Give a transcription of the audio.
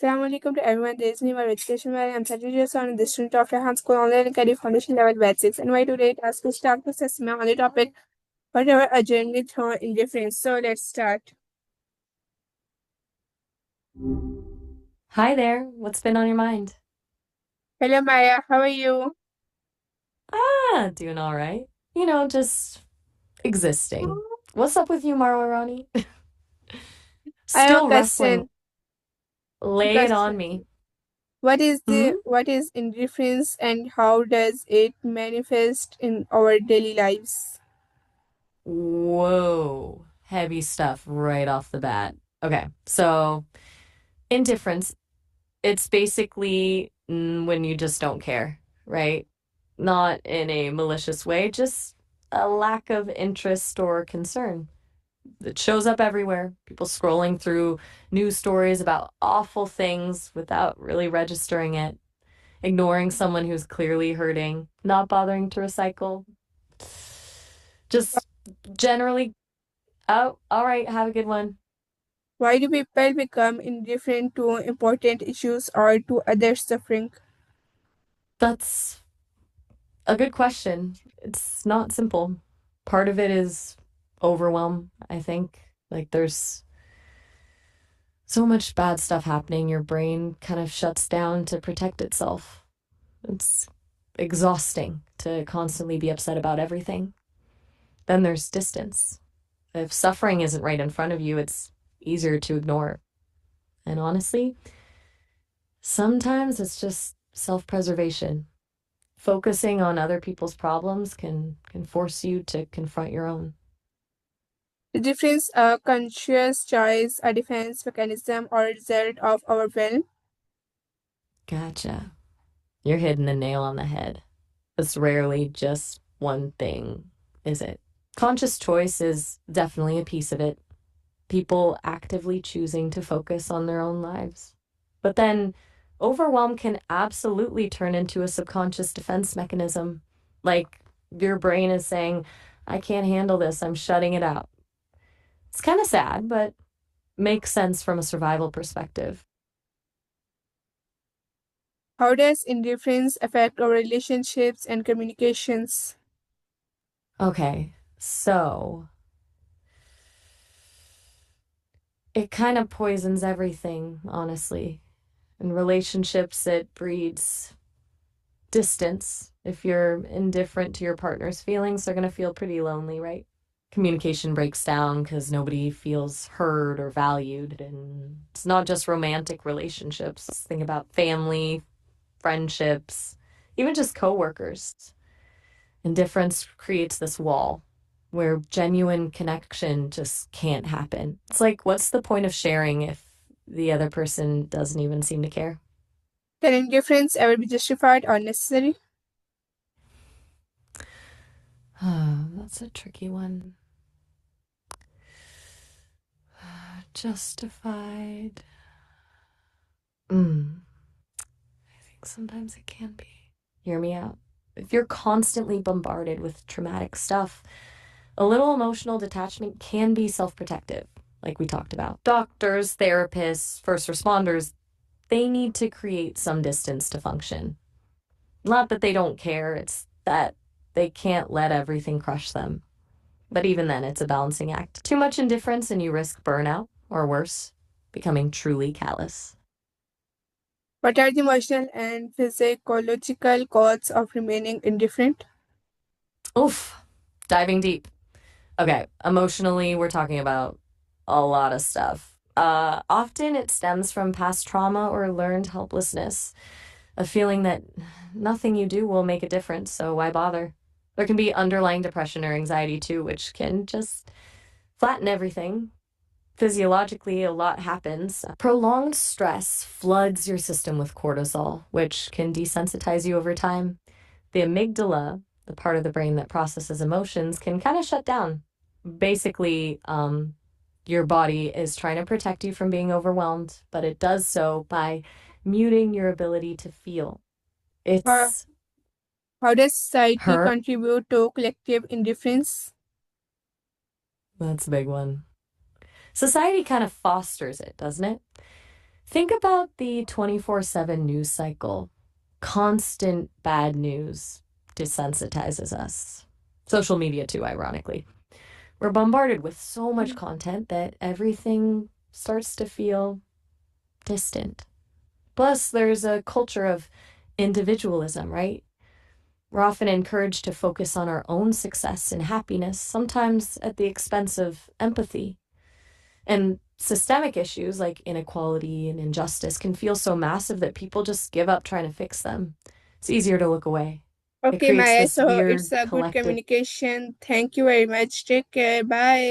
Assalamu alaikum to everyone. This is Nima Education where I'm 30 years old and the student of Rehan School Online Academy Foundation Level Batch 6. And why today task is start to Sesame on the topic whatever a journey through indifference. So let's start. Hi there. What's been on your mind? Hello Maya, how are you? Doing all right. Just existing. What's up with you, Marwarani? I have a Still wrestling. question. Lay it on me. Hmm? What is indifference and how does it manifest in our daily lives? Whoa. Heavy stuff right off the bat. Okay, so indifference, it's basically when you just don't care, right? Not in a malicious way, just a lack of interest or concern. It shows up everywhere. People scrolling through news stories about awful things without really registering it, ignoring someone who's clearly hurting, not bothering to recycle. Just generally, oh, all right, have a good one. Why do people become indifferent to important issues or to others' suffering? That's a good question. It's not simple. Part of it is overwhelm, I think. Like there's so much bad stuff happening, your brain kind of shuts down to protect itself. It's exhausting to constantly be upset about everything. Then there's distance. If suffering isn't right in front of you, it's easier to ignore. And honestly, sometimes it's just self-preservation. Focusing on other people's problems can force you to confront your own. The difference a conscious choice, a defense mechanism, or a result of our will. Gotcha. You're hitting the nail on the head. It's rarely just one thing, is it? Conscious choice is definitely a piece of it. People actively choosing to focus on their own lives. But then overwhelm can absolutely turn into a subconscious defense mechanism. Like your brain is saying, I can't handle this, I'm shutting it out. It's kind of sad, but makes sense from a survival perspective. How does indifference affect our relationships and communications? Okay, so it kind of poisons everything, honestly. In relationships, it breeds distance. If you're indifferent to your partner's feelings, they're going to feel pretty lonely, right? Communication breaks down because nobody feels heard or valued. And it's not just romantic relationships. Think about family, friendships, even just coworkers. Indifference creates this wall where genuine connection just can't happen. It's like, what's the point of sharing if the other person doesn't even seem to care? Can indifference ever be justified or necessary? That's a tricky one. Justified. I think sometimes it can be. Hear me out. If you're constantly bombarded with traumatic stuff, a little emotional detachment can be self protective, like we talked about. Doctors, therapists, first responders, they need to create some distance to function. Not that they don't care, it's that they can't let everything crush them. But even then, it's a balancing act. Too much indifference and you risk burnout, or worse, becoming truly callous. What are the emotional and physiological causes of remaining indifferent? Oof, diving deep. Okay, emotionally, we're talking about a lot of stuff. Often it stems from past trauma or learned helplessness, a feeling that nothing you do will make a difference, so why bother? There can be underlying depression or anxiety too, which can just flatten everything. Physiologically, a lot happens. Prolonged stress floods your system with cortisol, which can desensitize you over time. The amygdala, the part of the brain that processes emotions, can kind of shut down. Basically, your body is trying to protect you from being overwhelmed, but it does so by muting your ability to feel. How, It's how does society her. contribute to collective indifference? That's a big one. Society kind of fosters it, doesn't it? Think about the 24/7 news cycle. Constant bad news desensitizes us. Social media, too, ironically. We're bombarded with so much content that everything starts to feel distant. Plus, there's a culture of individualism, right? We're often encouraged to focus on our own success and happiness, sometimes at the expense of empathy. And systemic issues like inequality and injustice can feel so massive that people just give up trying to fix them. It's easier to look away. It Okay, creates Maya. this So it's weird a good collective. communication. Thank you very much. Take care. Bye.